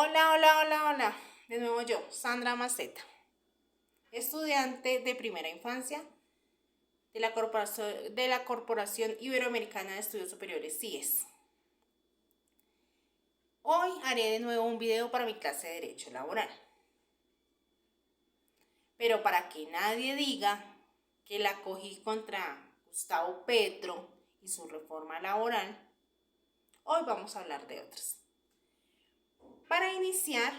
Hola, hola, hola, hola. De nuevo yo, Sandra Maceta, estudiante de primera infancia de la Corporación Iberoamericana de Estudios Superiores, CIES. Hoy haré de nuevo un video para mi clase de Derecho Laboral. Pero para que nadie diga que la cogí contra Gustavo Petro y su reforma laboral, hoy vamos a hablar de otras. Para iniciar,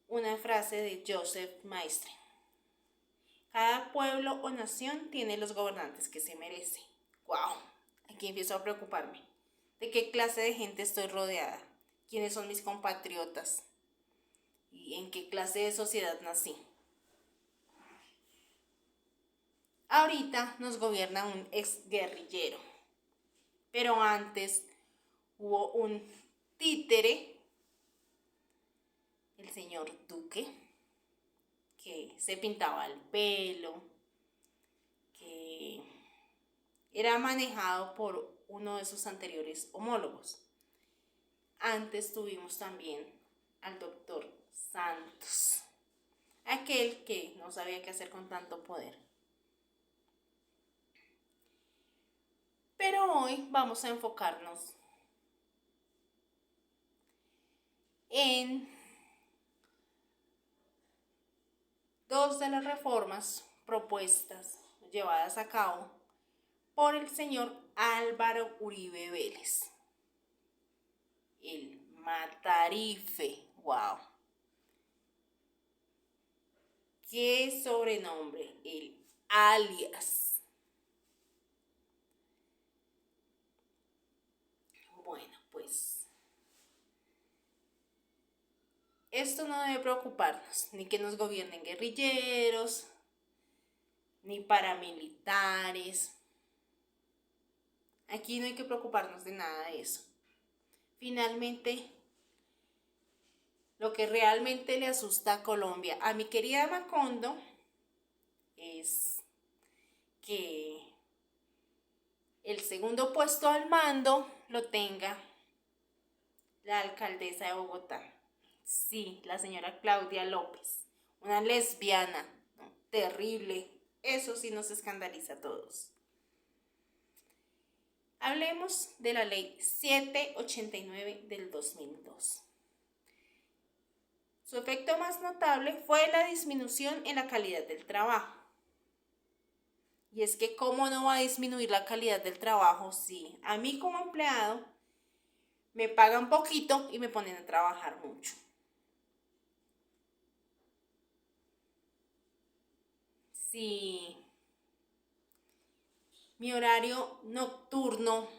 una frase de Joseph Maistre. Cada pueblo o nación tiene los gobernantes que se merece. ¡Wow! Aquí empiezo a preocuparme. ¿De qué clase de gente estoy rodeada? ¿Quiénes son mis compatriotas? ¿Y en qué clase de sociedad nací? Ahorita nos gobierna un exguerrillero, pero antes hubo un títere, el señor Duque, que se pintaba el pelo, que era manejado por uno de sus anteriores homólogos. Antes tuvimos también al doctor Santos, aquel que no sabía qué hacer con tanto poder. Pero hoy vamos a enfocarnos en dos de las reformas propuestas, llevadas a cabo por el señor Álvaro Uribe Vélez. El Matarife. ¡Wow! ¡Qué sobrenombre! El alias. Bueno, pues esto no debe preocuparnos, ni que nos gobiernen guerrilleros, ni paramilitares. Aquí no hay que preocuparnos de nada de eso. Finalmente, lo que realmente le asusta a Colombia, a mi querida Macondo, es que el segundo puesto al mando lo tenga la alcaldesa de Bogotá. Sí, la señora Claudia López, una lesbiana, ¿no? Terrible. Eso sí nos escandaliza a todos. Hablemos de la ley 789 del 2002. Su efecto más notable fue la disminución en la calidad del trabajo. Y es que ¿cómo no va a disminuir la calidad del trabajo si a mí como empleado me pagan poquito y me ponen a trabajar mucho? Si mi horario nocturno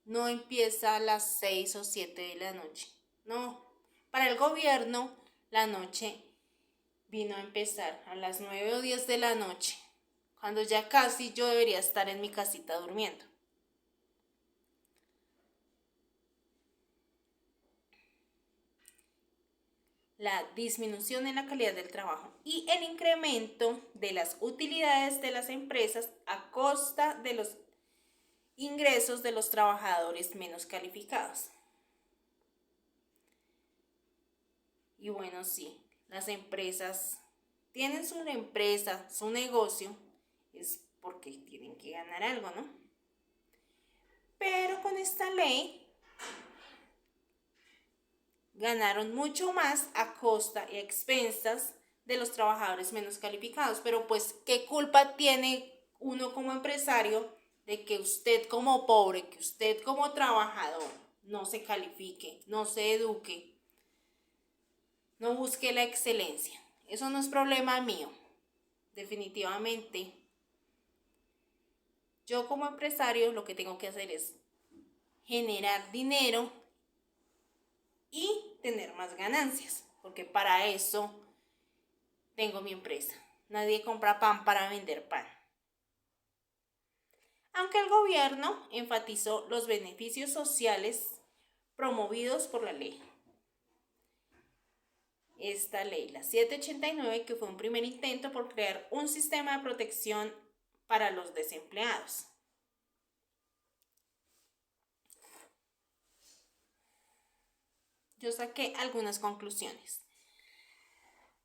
no empieza a las 6 o 7 de la noche. No, para el gobierno la noche vino a empezar a las 9 o 10 de la noche, cuando ya casi yo debería estar en mi casita durmiendo. La disminución en la calidad del trabajo y el incremento de las utilidades de las empresas a costa de los ingresos de los trabajadores menos calificados. Y bueno, sí, las empresas tienen su empresa, su negocio, es porque tienen que ganar algo, ¿no? Pero con esta ley ganaron mucho más a costa y a expensas de los trabajadores menos calificados. Pero pues, ¿qué culpa tiene uno como empresario de que usted como pobre, que usted como trabajador no se califique, no se eduque, no busque la excelencia? Eso no es problema mío. Definitivamente, yo como empresario lo que tengo que hacer es generar dinero y tener más ganancias, porque para eso tengo mi empresa. Nadie compra pan para vender pan. Aunque el gobierno enfatizó los beneficios sociales promovidos por la ley. Esta ley, la 789, que fue un primer intento por crear un sistema de protección para los desempleados. yo saqué algunas conclusiones.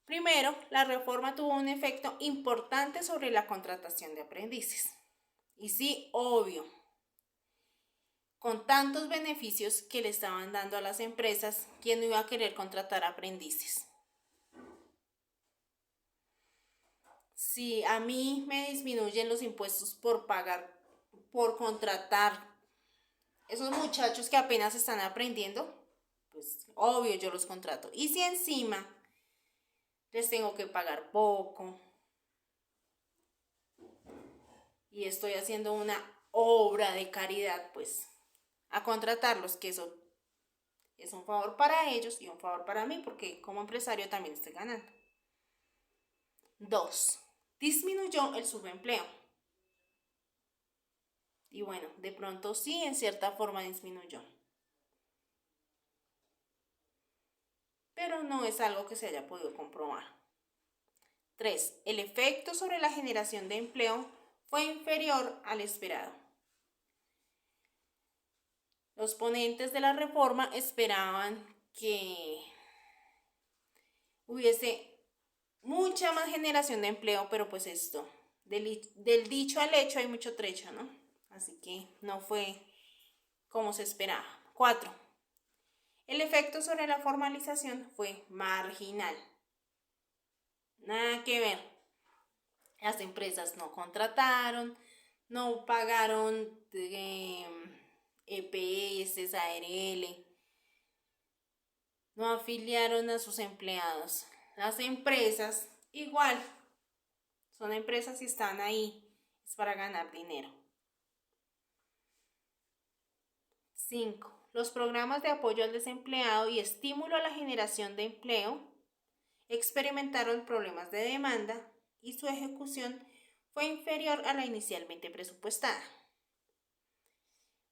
Primero, la reforma tuvo un efecto importante sobre la contratación de aprendices. Y sí, obvio, con tantos beneficios que le estaban dando a las empresas, ¿quién no iba a querer contratar aprendices? Si a mí me disminuyen los impuestos por pagar, por contratar esos muchachos que apenas están aprendiendo, pues obvio yo los contrato. Y si encima les tengo que pagar poco y estoy haciendo una obra de caridad, pues a contratarlos, que eso es un favor para ellos y un favor para mí, porque como empresario también estoy ganando. 2. Disminuyó el subempleo. Y bueno, de pronto sí, en cierta forma disminuyó. Pero no es algo que se haya podido comprobar. 3. El efecto sobre la generación de empleo fue inferior al esperado. Los ponentes de la reforma esperaban que hubiese mucha más generación de empleo, pero pues esto, del dicho al hecho hay mucho trecho, ¿no? Así que no fue como se esperaba. 4. El efecto sobre la formalización fue marginal. Nada que ver. Las empresas no contrataron, no pagaron EPS, ARL, no afiliaron a sus empleados. Las empresas, igual, son empresas y están ahí, es para ganar dinero. 5. Los programas de apoyo al desempleado y estímulo a la generación de empleo experimentaron problemas de demanda y su ejecución fue inferior a la inicialmente presupuestada.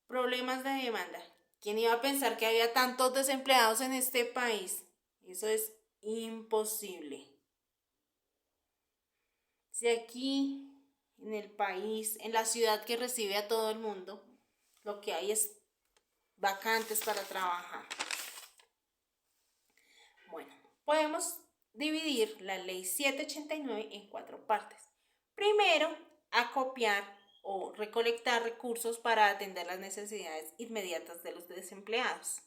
Problemas de demanda. ¿Quién iba a pensar que había tantos desempleados en este país? Eso es imposible. Si aquí, en el país, en la ciudad que recibe a todo el mundo, lo que hay es vacantes para trabajar. Bueno, podemos dividir la ley 789 en 4 partes. Primero, acopiar o recolectar recursos para atender las necesidades inmediatas de los desempleados.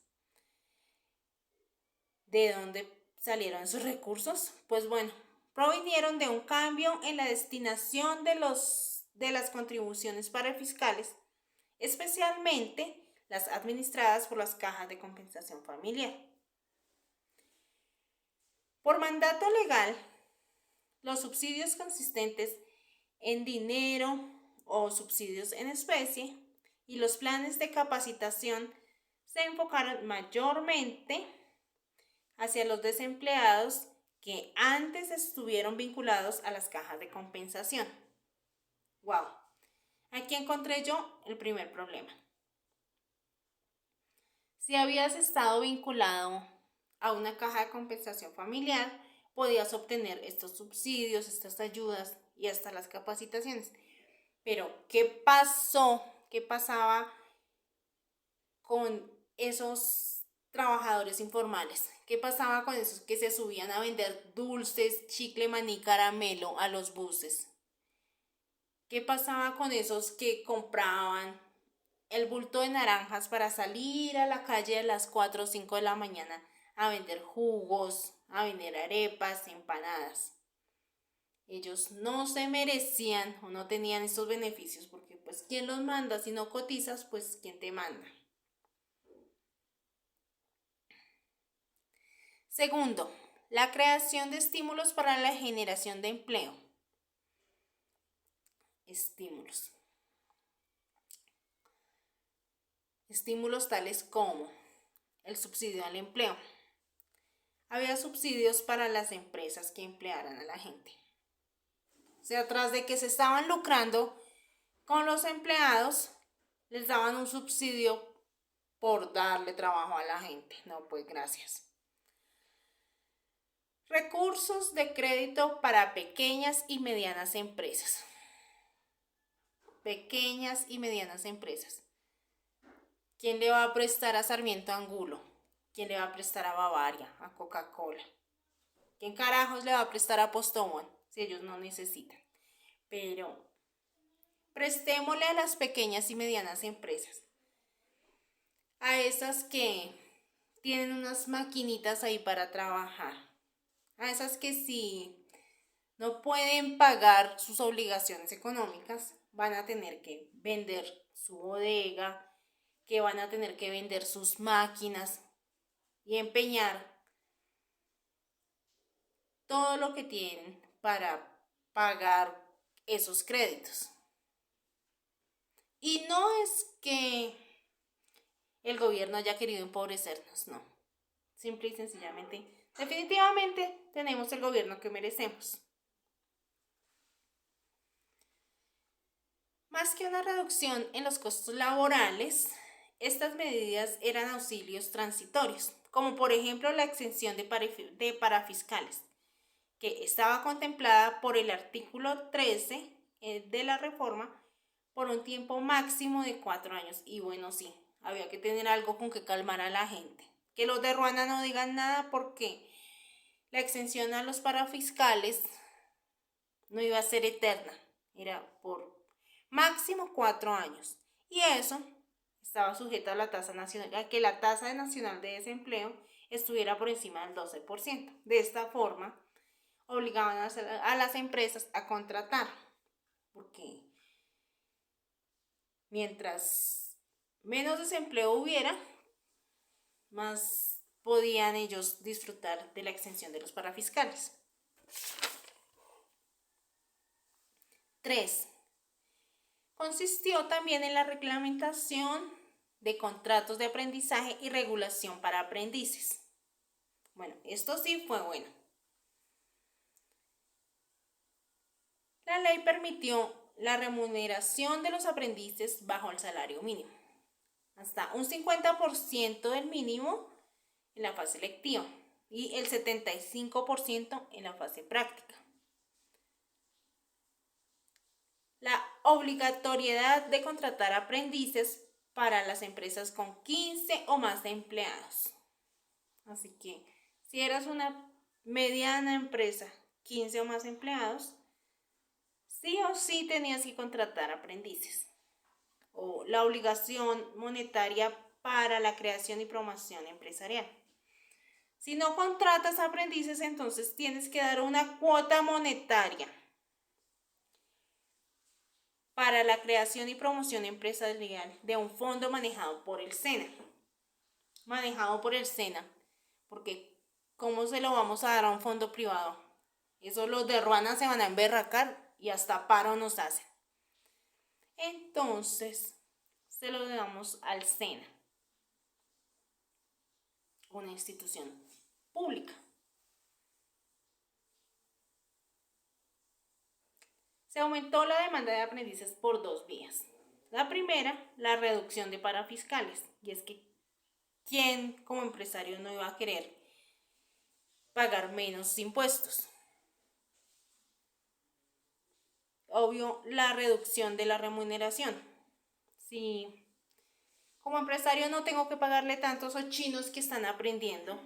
¿De dónde salieron esos recursos? Pues bueno, provinieron de un cambio en la destinación de las contribuciones para fiscales, especialmente las administradas por las cajas de compensación familiar. Por mandato legal, los subsidios consistentes en dinero o subsidios en especie y los planes de capacitación se enfocaron mayormente hacia los desempleados que antes estuvieron vinculados a las cajas de compensación. ¡Wow! Aquí encontré yo el primer problema. Si habías estado vinculado a una caja de compensación familiar, podías obtener estos subsidios, estas ayudas y hasta las capacitaciones. Pero, ¿qué pasó? ¿Qué pasaba con esos trabajadores informales? ¿Qué pasaba con esos que se subían a vender dulces, chicle, maní, caramelo a los buses? ¿Qué pasaba con esos que compraban el bulto de naranjas para salir a la calle a las 4 o 5 de la mañana a vender jugos, a vender arepas, empanadas? Ellos no se merecían o no tenían estos beneficios porque pues ¿quién los manda? Si no cotizas, pues ¿quién te manda? Segundo, la creación de estímulos para la generación de empleo. Estímulos tales como el subsidio al empleo. Había subsidios para las empresas que emplearan a la gente. O sea, tras de que se estaban lucrando con los empleados, les daban un subsidio por darle trabajo a la gente. No, pues gracias. Recursos de crédito para pequeñas y medianas empresas. Pequeñas y medianas empresas. ¿Quién le va a prestar a Sarmiento Angulo ¿Quién le va a prestar a Bavaria, a Coca-Cola? ¿Quién carajos le va a prestar a Postobón si ellos no necesitan? Pero prestémosle a las pequeñas y medianas empresas, a esas que tienen unas maquinitas ahí para trabajar, a esas que si no pueden pagar sus obligaciones económicas, van a tener que vender su bodega, que van a tener que vender sus máquinas y empeñar todo lo que tienen para pagar esos créditos. Y no es que el gobierno haya querido empobrecernos, no. Simple y sencillamente, definitivamente tenemos el gobierno que merecemos. Más que una reducción en los costos laborales, estas medidas eran auxilios transitorios, como por ejemplo la exención de parafiscales, que estaba contemplada por el artículo 13 de la reforma por un tiempo máximo de 4 años. Y bueno, sí, había que tener algo con que calmar a la gente. Que los de Ruana no digan nada porque la exención a los parafiscales no iba a ser eterna, era por máximo 4 años. Y eso estaba sujeto a la tasa nacional, a que la tasa nacional de desempleo estuviera por encima del 12%. De esta forma, obligaban a las empresas a contratar, porque mientras menos desempleo hubiera, más podían ellos disfrutar de la exención de los parafiscales. 3. Consistió también en la reglamentación de contratos de aprendizaje y regulación para aprendices. Bueno, esto sí fue bueno. La ley permitió la remuneración de los aprendices bajo el salario mínimo, hasta un 50% del mínimo en la fase lectiva y el 75% en la fase práctica. La obligatoriedad de contratar aprendices para las empresas con 15 o más empleados. Así que si eras una mediana empresa, 15 o más empleados, sí o sí tenías que contratar aprendices. O la obligación monetaria para la creación y promoción empresarial. Si no contratas aprendices, entonces tienes que dar una cuota monetaria para la creación y promoción empresarial de un fondo manejado por el SENA. Manejado por el SENA, porque ¿cómo se lo vamos a dar a un fondo privado? Eso los de Ruana se van a emberracar y hasta paro nos hacen. Entonces, se lo damos al SENA, una institución pública. Se aumentó la demanda de aprendices por 2 vías. La primera, la reducción de parafiscales, y es que ¿quién como empresario no iba a querer pagar menos impuestos? Obvio, la reducción de la remuneración. Si como empresario no tengo que pagarle tanto a esos chinos que están aprendiendo,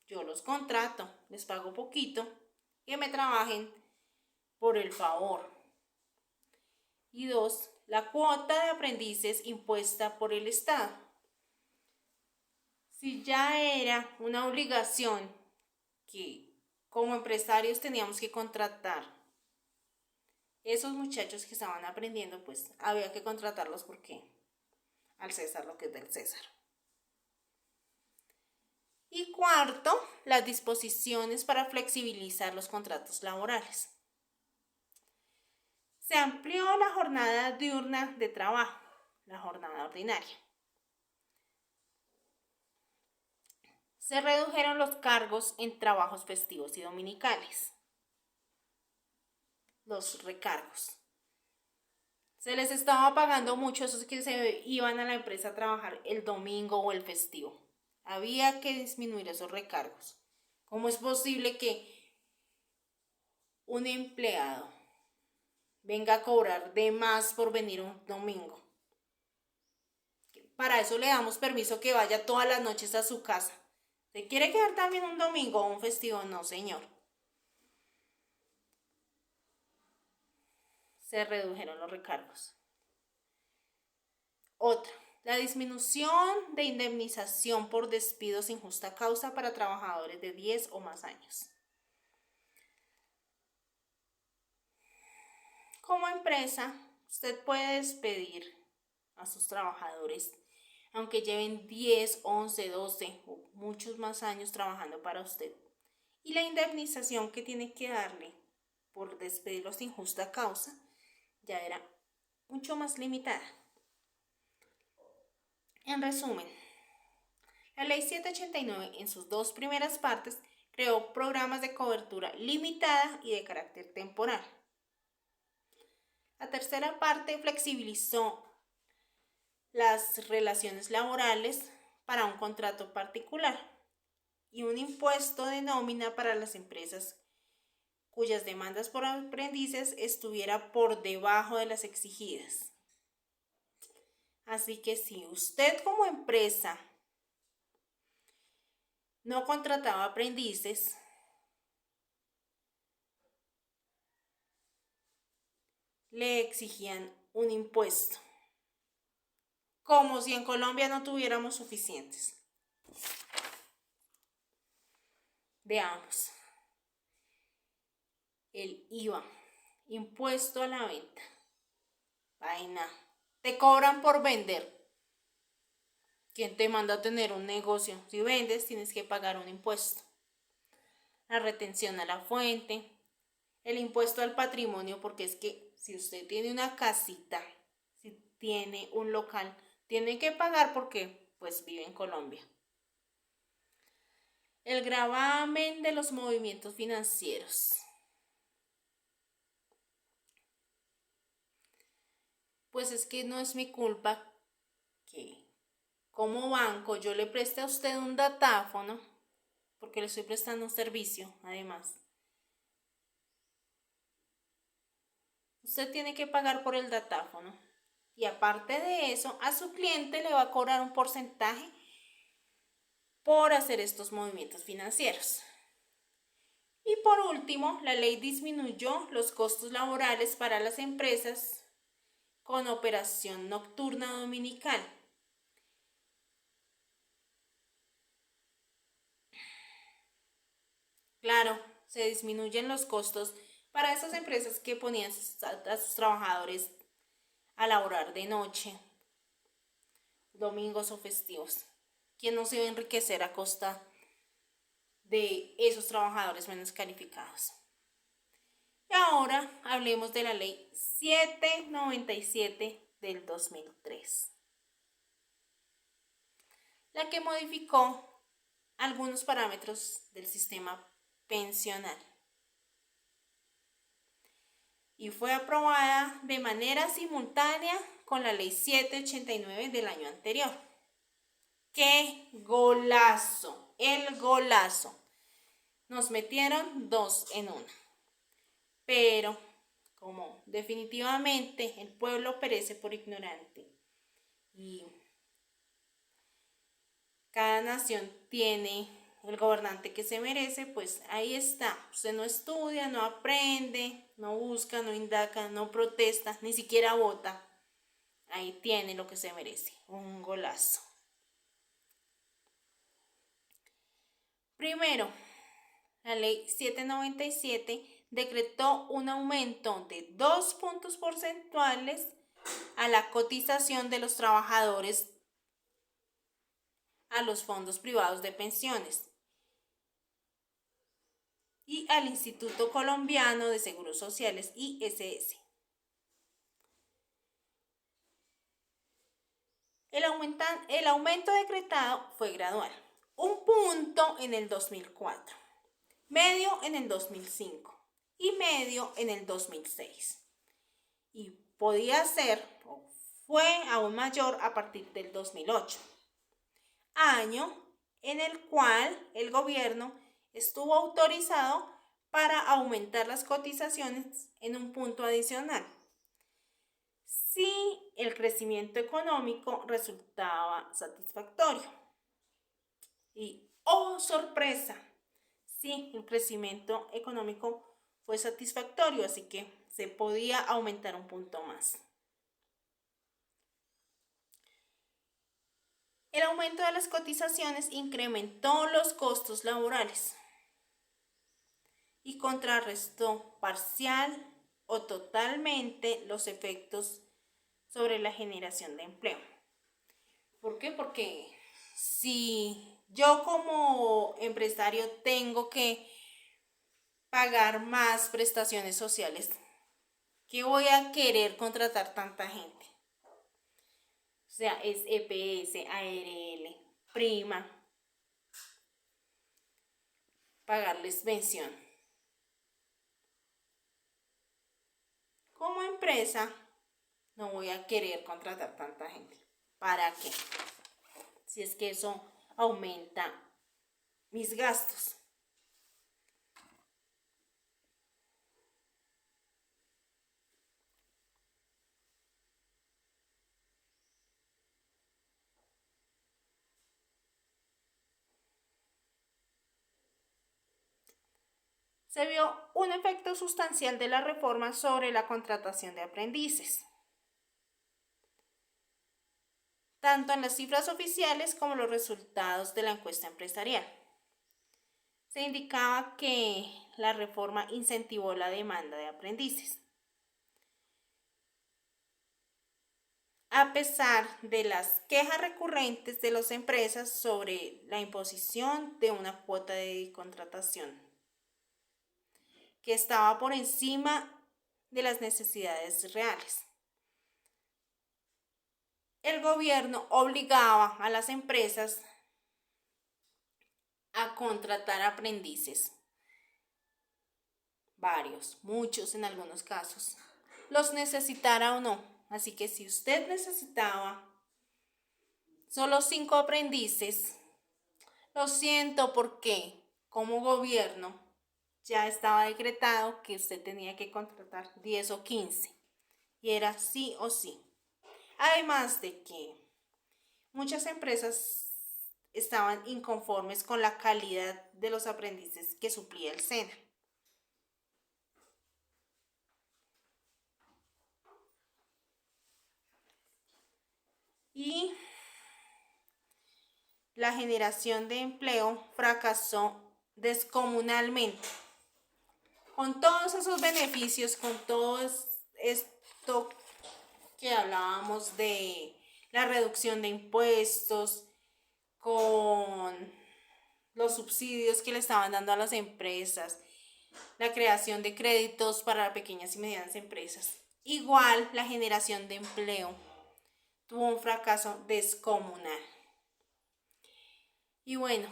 yo los contrato, les pago poquito, que me trabajen por el favor. Y 2, la cuota de aprendices impuesta por el Estado. Si ya era una obligación que como empresarios teníamos que contratar esos muchachos que estaban aprendiendo, pues había que contratarlos porque al César lo que es del César. Y 4, las disposiciones para flexibilizar los contratos laborales. Se amplió la jornada diurna de trabajo, la jornada ordinaria. Se redujeron los cargos en trabajos festivos y dominicales. Los recargos. Se les estaba pagando mucho esos que se iban a la empresa a trabajar el domingo o el festivo. Había que disminuir esos recargos. ¿Cómo es posible que un empleado venga a cobrar de más por venir un domingo? Para eso le damos permiso que vaya todas las noches a su casa. ¿Se quiere quedar también un domingo o un festivo? No, señor. Se redujeron los recargos. Otra, la disminución de indemnización por despido sin justa causa para trabajadores de 10 o más años. Como empresa, usted puede despedir a sus trabajadores, aunque lleven 10, 11, 12 o muchos más años trabajando para usted. Y la indemnización que tiene que darle por despedirlos sin justa causa ya era mucho más limitada. En resumen, la Ley 789 en sus dos primeras partes creó programas de cobertura limitada y de carácter temporal. La tercera parte flexibilizó las relaciones laborales para un contrato particular y un impuesto de nómina para las empresas cuyas demandas por aprendices estuviera por debajo de las exigidas. Así que si usted como empresa no contrataba aprendices, le exigían un impuesto, como si en Colombia no tuviéramos suficientes. Veamos. El IVA, impuesto a la venta. Vaina. Te cobran por vender. ¿Quién te manda a tener un negocio? Si vendes, tienes que pagar un impuesto. La retención a la fuente. El impuesto al patrimonio, porque es que si usted tiene una casita, si tiene un local, tiene que pagar porque pues vive en Colombia. El gravamen de los movimientos financieros. Pues es que no es mi culpa que como banco yo le preste a usted un datáfono, porque le estoy prestando un servicio además. Usted tiene que pagar por el datáfono y aparte de eso a su cliente le va a cobrar un porcentaje por hacer estos movimientos financieros. Y por último, la ley disminuyó los costos laborales para las empresas con operación nocturna dominical. Claro, se disminuyen los costos para esas empresas que ponían a sus trabajadores a laborar de noche, domingos o festivos. ¿Quién no se va a enriquecer a costa de esos trabajadores menos calificados? Y ahora hablemos de la ley 797 del 2003, la que modificó algunos parámetros del sistema pensional y fue aprobada de manera simultánea con la ley 789 del año anterior. ¡Qué golazo! El golazo. Nos metieron dos en una. Pero como definitivamente el pueblo perece por ignorante y cada nación tiene el gobernante que se merece, pues ahí está. Usted no estudia, no aprende, no busca, no indaga, no protesta, ni siquiera vota. Ahí tiene lo que se merece, un golazo. Primero, la ley 797 decretó un aumento de 2 puntos porcentuales a la cotización de los trabajadores a los fondos privados de pensiones y al Instituto Colombiano de Seguros Sociales, ISS. El aumento decretado fue gradual. Un punto en el 2004, medio en el 2005 y medio en el 2006. Y podía ser, o fue aún mayor a partir del 2008, año en el cual el gobierno estuvo autorizado para aumentar las cotizaciones en un punto adicional. Si el crecimiento económico resultaba satisfactorio. Y, ¡oh, sorpresa! Sí, el crecimiento económico fue satisfactorio, así que se podía aumentar un punto más. El aumento de las cotizaciones incrementó los costos laborales y contrarrestó parcial o totalmente los efectos sobre la generación de empleo. ¿Por qué? Porque si yo como empresario tengo que pagar más prestaciones sociales, ¿qué voy a querer contratar tanta gente? O sea, es EPS, ARL, prima, pagarles pensión. Como empresa, no voy a querer contratar tanta gente. ¿Para qué? Si es que eso aumenta mis gastos. Se vio un efecto sustancial de la reforma sobre la contratación de aprendices, tanto en las cifras oficiales como los resultados de la encuesta empresarial. Se indicaba que la reforma incentivó la demanda de aprendices, a pesar de las quejas recurrentes de las empresas sobre la imposición de una cuota de contratación que estaba por encima de las necesidades reales. El gobierno obligaba a las empresas a contratar aprendices, varios, muchos en algunos casos, los necesitara o no. Así que si usted necesitaba solo 5 aprendices, lo siento, porque como gobierno ya estaba decretado que usted tenía que contratar 10 o 15 y era sí o sí. Además de que muchas empresas estaban inconformes con la calidad de los aprendices que suplía el SENA. Y la generación de empleo fracasó descomunalmente. Con todos esos beneficios, con todo esto que hablábamos de la reducción de impuestos, con los subsidios que le estaban dando a las empresas, la creación de créditos para pequeñas y medianas empresas, igual la generación de empleo tuvo un fracaso descomunal. Y bueno,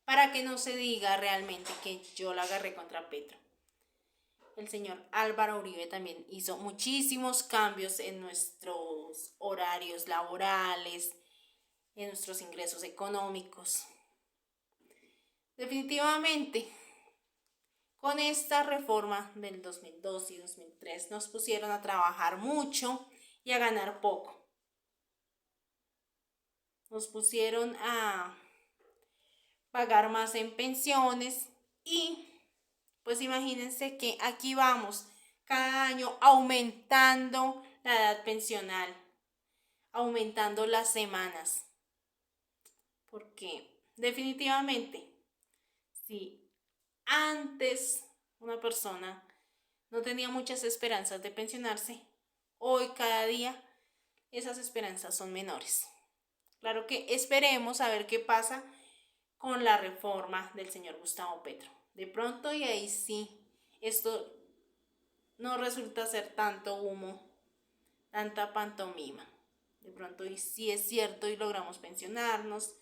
para que no se diga realmente que yo la agarré contra Petro, el señor Álvaro Uribe también hizo muchísimos cambios en nuestros horarios laborales, en nuestros ingresos económicos. Definitivamente, con esta reforma del 2002 y 2003 nos pusieron a trabajar mucho y a ganar poco. Nos pusieron a pagar más en pensiones y pues imagínense que aquí vamos cada año aumentando la edad pensional, aumentando las semanas, porque definitivamente si antes una persona no tenía muchas esperanzas de pensionarse, hoy cada día esas esperanzas son menores. Claro que esperemos a ver qué pasa con la reforma del señor Gustavo Petro. De pronto, y ahí sí, esto no resulta ser tanto humo, tanta pantomima. De pronto, y sí es cierto y logramos pensionarnos.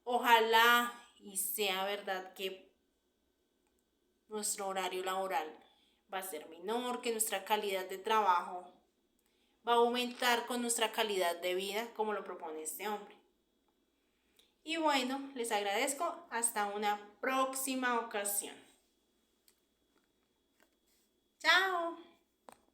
Ojalá y sea verdad que nuestro horario laboral va a ser menor, que nuestra calidad de trabajo va a aumentar con nuestra calidad de vida, como lo propone este hombre. Y bueno, les agradezco. Hasta una próxima ocasión. Chao.